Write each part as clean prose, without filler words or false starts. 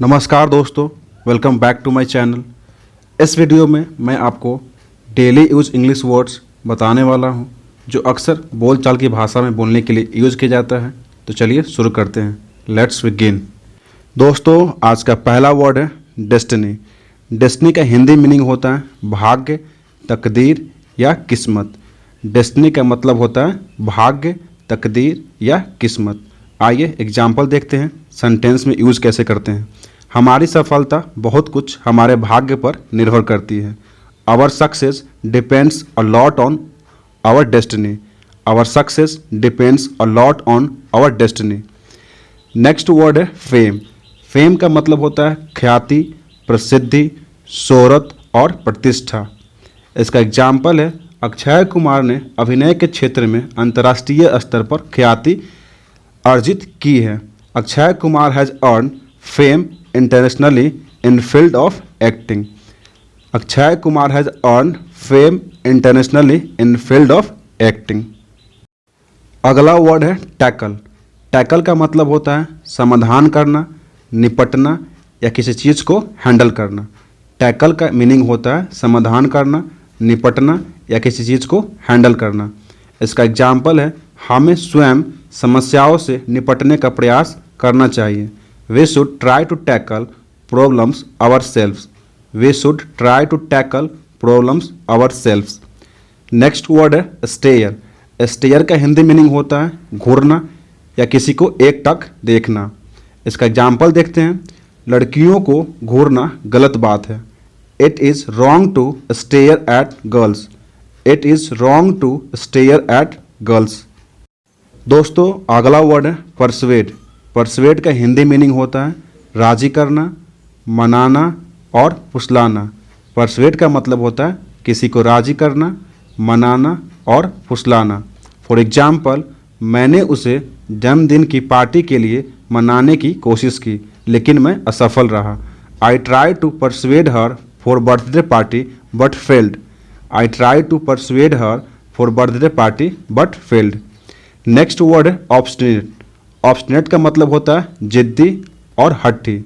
नमस्कार दोस्तों, welcome back to my channel. इस वीडियो में मैं आपको डेली यूज इंग्लिश वर्ड्स बताने वाला हूं, जो अक्सर बोलचाल की भाषा में बोलने के लिए यूज़ किया जाता है। तो चलिए शुरू करते हैं। Let's begin. दोस्तों, आज का पहला वर्ड है डेस्टिनी। डेस्टिनी का हिंदी मीनिंग होता है भाग्य, तकदीर या किस्मत। डेस्टिनी का मतलब होता है भाग्य, तकदीर या किस्मत। आइए एग्जाम्पल देखते हैं, सेंटेंस में यूज़ कैसे करते हैं। हमारी सफलता बहुत कुछ हमारे भाग्य पर निर्भर करती है। Our success depends a lot on our destiny. Our success depends a lot on our destiny. Next word है फेम। फेम का मतलब होता है ख्याति, प्रसिद्धि, शोहरत और प्रतिष्ठा। इसका एग्जाम्पल है अक्षय कुमार ने अभिनय के क्षेत्र में अंतर्राष्ट्रीय स्तर पर ख्याति अर्जित की है। Akshay Kumar has earn fame internationally in field of acting. Akshay Kumar has earn fame internationally in field of acting. अगला वर्ड है टैकल। टैकल का मतलब होता है समाधान करना, निपटना या किसी चीज़ को हैंडल करना। टैकल का मीनिंग होता है समाधान करना, निपटना या किसी चीज़ को हैंडल करना। इसका एग्जाम्पल है हमें स्वयं समस्याओं से निपटने का प्रयास करना चाहिए। We should try to tackle problems ourselves. We should try to tackle problems ourselves. Next word है स्टेयर। स्टेयर का हिंदी मीनिंग होता है घूरना या किसी को एकटक देखना। इसका एग्जाम्पल देखते हैं। लड़कियों को घूरना गलत बात है। It is wrong to stare at girls. It is wrong to stare at girls. दोस्तों, अगला वर्ड है परसुएड। परसुएड का हिंदी मीनिंग होता है राजी करना, मनाना और फुसलाना। परसुएड का मतलब होता है किसी को राजी करना, मनाना और फुसलाना। फॉर एग्जाम्पल, मैंने उसे जन्मदिन की पार्टी के लिए मनाने की कोशिश की, लेकिन मैं असफल रहा। I try to persuade her for birthday party but failed. I try to persuade her for birthday party but failed. Next word है ऑब्स्टिनेट। ऑब्स्टिनेट का मतलब होता है जिद्दी और हठी।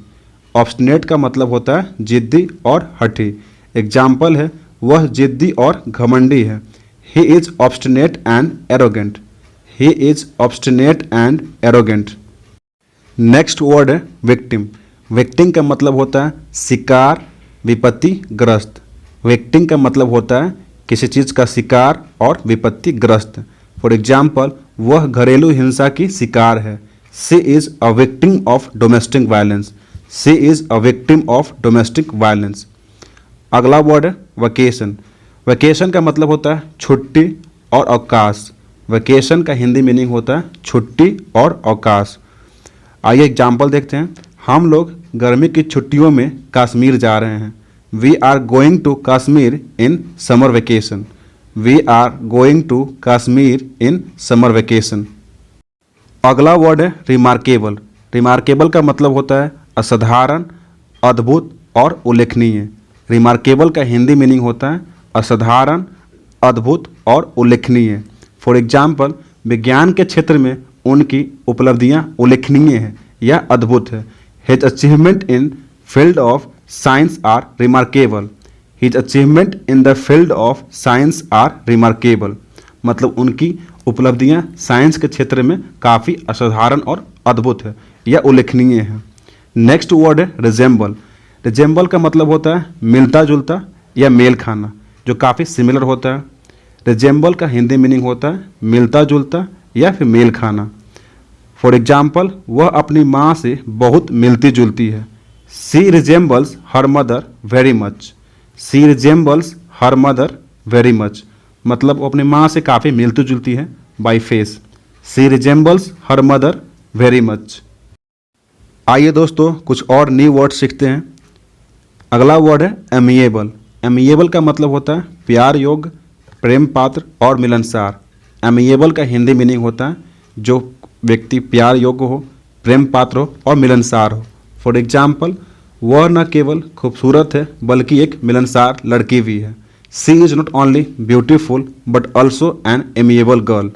ऑब्स्टिनेट का मतलब होता है जिद्दी और हठी। एग्जाम्पल है वह जिद्दी और घमंडी है। He is obstinate and arrogant. He is obstinate and arrogant. Next word है विक्टिम। विक्टिम का मतलब होता है शिकार, विपत्तिग्रस्त। विक्टिम का मतलब होता है किसी चीज़ का शिकार और विपत्तिग्रस्त। फॉर एग्जाम्पल, वह घरेलू हिंसा की शिकार है। She is a victim of domestic violence. She is a victim of domestic violence. अगला वर्ड है वेकेशन। वेकेशन का मतलब होता है छुट्टी और अवकाश। वेकेशन का हिंदी मीनिंग होता है छुट्टी और अवकाश। आइए एग्जाम्पल देखते हैं। हम लोग गर्मी की छुट्टियों में कश्मीर जा रहे हैं। We are going to Kashmir in summer vacation. We are going to Kashmir in summer vacation. अगला वर्ड है रिमार्केबल। रिमार्केबल का मतलब होता है असाधारण, अद्भुत और उल्लेखनीय। रिमार्केबल का हिंदी मीनिंग होता है असाधारण, अद्भुत और उल्लेखनीय। फॉर एग्जाम्पल, विज्ञान के क्षेत्र में उनकी उपलब्धियां उल्लेखनीय हैं या अद्भुत है। His achievement in field of science are remarkable. His achievement in the field of science are remarkable. मतलब उनकी उपलब्धियां साइंस के क्षेत्र में काफ़ी असाधारण और अद्भुत है या उल्लेखनीय है। नेक्स्ट वर्ड है रिजेंबल। रिजेंबल का मतलब होता है मिलता जुलता या मेल खाना, जो काफ़ी सिमिलर होता है। रिजेंबल का हिंदी मीनिंग होता है मिलता जुलता या फिर मेल खाना। फॉर एग्जाम्पल, वह अपनी माँ से बहुत मिलती जुलती है। She resembles her mother very much. She resembles her mother very much. मतलब वो अपनी माँ से काफ़ी मिलती जुलती है by face. She resembles her mother very much. आइए दोस्तों, कुछ और न्यू वर्ड सीखते हैं। अगला वर्ड है एमिएबल। एमिएबल का मतलब होता है प्यार योग्य, प्रेम पात्र और मिलनसार। एमिएबल का हिंदी मीनिंग होता है जो व्यक्ति प्यार योग्य हो, प्रेम पात्र हो और मिलनसार हो। फॉर एग्जाम्पल, वह न केवल खूबसूरत है बल्कि एक मिलनसार लड़की भी है। She is not only beautiful but also an amiable girl.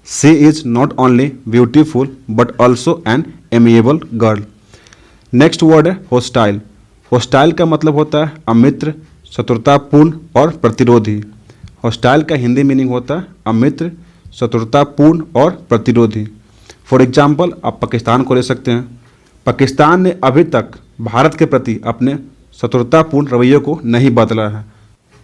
She is not only beautiful but also an amiable girl. Next word है होस्टाइल। होस्टाइल का मतलब होता है अमित्र, शत्रुतापूर्ण और प्रतिरोधी। होस्टाइल का हिंदी मीनिंग होता है अमित्र, शत्रुतापूर्ण और प्रतिरोधी। फॉर एग्जाम्पल आप पाकिस्तान को ले सकते हैं। पाकिस्तान ने अभी तक भारत के प्रति अपने शत्रुतापूर्ण रवैये को नहीं बदला है।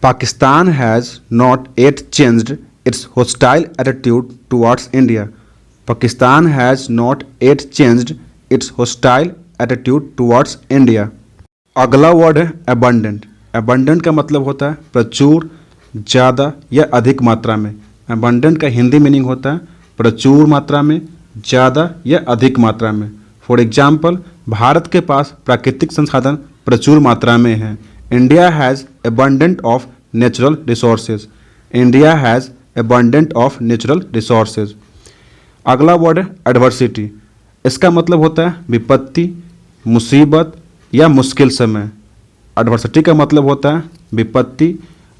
Pakistan has not yet changed it's hostile attitude towards India. Pakistan has not yet changed it's hostile attitude towards India. अगला वर्ड है एबंडेंट। एबंडेंट का मतलब होता है प्रचुर, ज़्यादा या अधिक मात्रा में। एबंडेंट का हिंदी मीनिंग होता है प्रचुर मात्रा में, ज़्यादा या अधिक मात्रा में। फॉर एग्जाम्पल भारत के पास प्राकृतिक संसाधन प्रचुर मात्रा में हैं। India has abundant of natural resources. India has abundant of natural resources. अगला वर्ड है एडवर्सिटी। इसका मतलब होता है विपत्ति, मुसीबत या मुश्किल समय। एडवर्सिटी का मतलब होता है विपत्ति,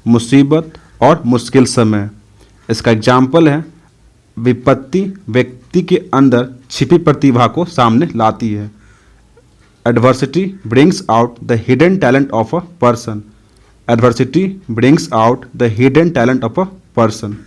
मुसीबत और मुश्किल समय। इसका एग्जाम्पल है विपत्ति व्यक्ति के अंदर छिपी प्रतिभा को सामने लाती है। Adversity brings out the hidden talent of a person. Adversity brings out the hidden talent of a person.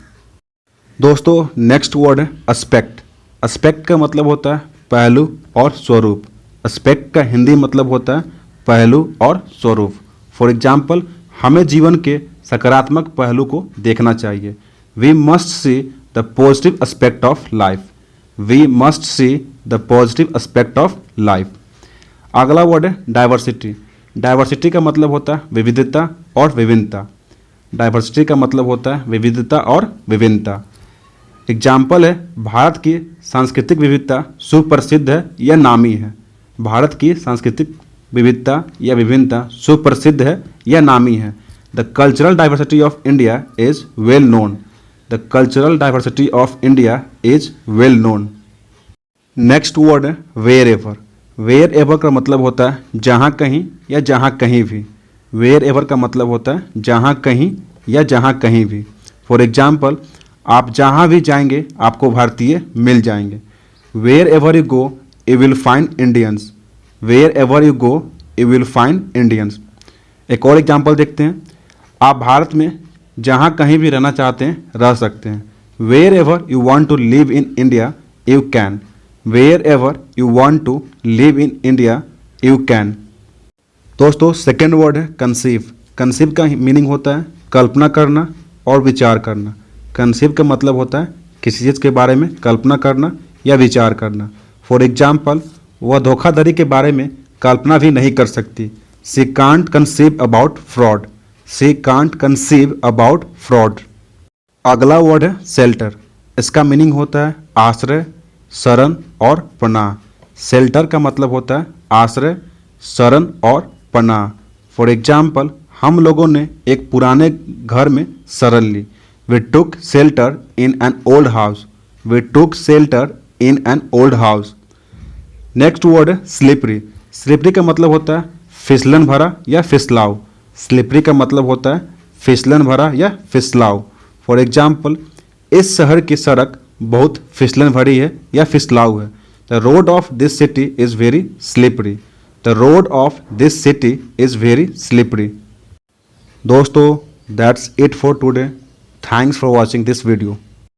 दोस्तों नेक्स्ट वर्ड है एस्पेक्ट। एस्पेक्ट का मतलब होता है पहलू और स्वरूप। एस्पेक्ट का हिंदी मतलब होता है पहलू और स्वरूप। फॉर एग्जाम्पल हमें जीवन के सकारात्मक पहलू को देखना चाहिए। We must see the positive aspect of life. We must see the positive aspect of life. अगला वर्ड है डाइवर्सिटी। डाइवर्सिटी का मतलब होता है विविधता और विभिन्नता। डाइवर्सिटी का मतलब होता है विविधता और विभिन्नता। एग्जाम्पल है भारत की सांस्कृतिक विविधता सुप्रसिद्ध है या नामी है। भारत की सांस्कृतिक विविधता या विभिन्नता सुप्रसिद्ध है या नामी है। The cultural diversity of India is well known. The cultural diversity of India is well known. Next word है वेयर एवर। वेयर एवर का मतलब होता है जहाँ कहीं या जहाँ कहीं भी। वेयर एवर का मतलब होता है जहाँ कहीं या जहाँ कहीं भी। फॉर एग्जाम्पल आप जहाँ भी जाएंगे आपको भारतीय मिल जाएंगे। Where ever you go you will find Indians. Where ever you go you will find Indians. एक और एग्जाम्पल देखते हैं। आप भारत में जहाँ कहीं भी रहना चाहते हैं रह सकते हैं। Where ever you want to live in India you can. Where ever you want to live in India you can. दोस्तों सेकेंड वर्ड है कंसीव। कंसीव का मीनिंग होता है कल्पना करना और विचार करना। कंसीव का मतलब होता है किसी चीज़ के बारे में कल्पना करना या विचार करना। फॉर एग्जाम्पल वह धोखाधड़ी के बारे में कल्पना भी नहीं कर सकती। She can't conceive about fraud. She can't conceive about fraud. अगला वर्ड है शेल्टर। इसका मीनिंग होता है आश्रय, शरण और पनाह। शेल्टर का मतलब होता है आश्रय, शरण और पनाह। फॉर एग्जाम्पल हम लोगों ने एक पुराने घर में शरण ली। We took shelter in an old house. We took shelter in an old house. Next word है स्लिपरी। स्लिपरी का मतलब होता है फिसलन भरा या फिसलाव। स्लिपरी का मतलब होता है फिसलन भरा या फिसलाव। फॉर एग्जाम्पल इस शहर की सड़क बहुत फिसलन भरी है या फिसलाव है। The road of this city is very slippery. The road of this city is very slippery. दोस्तों that's it for today. Thanks for watching this video.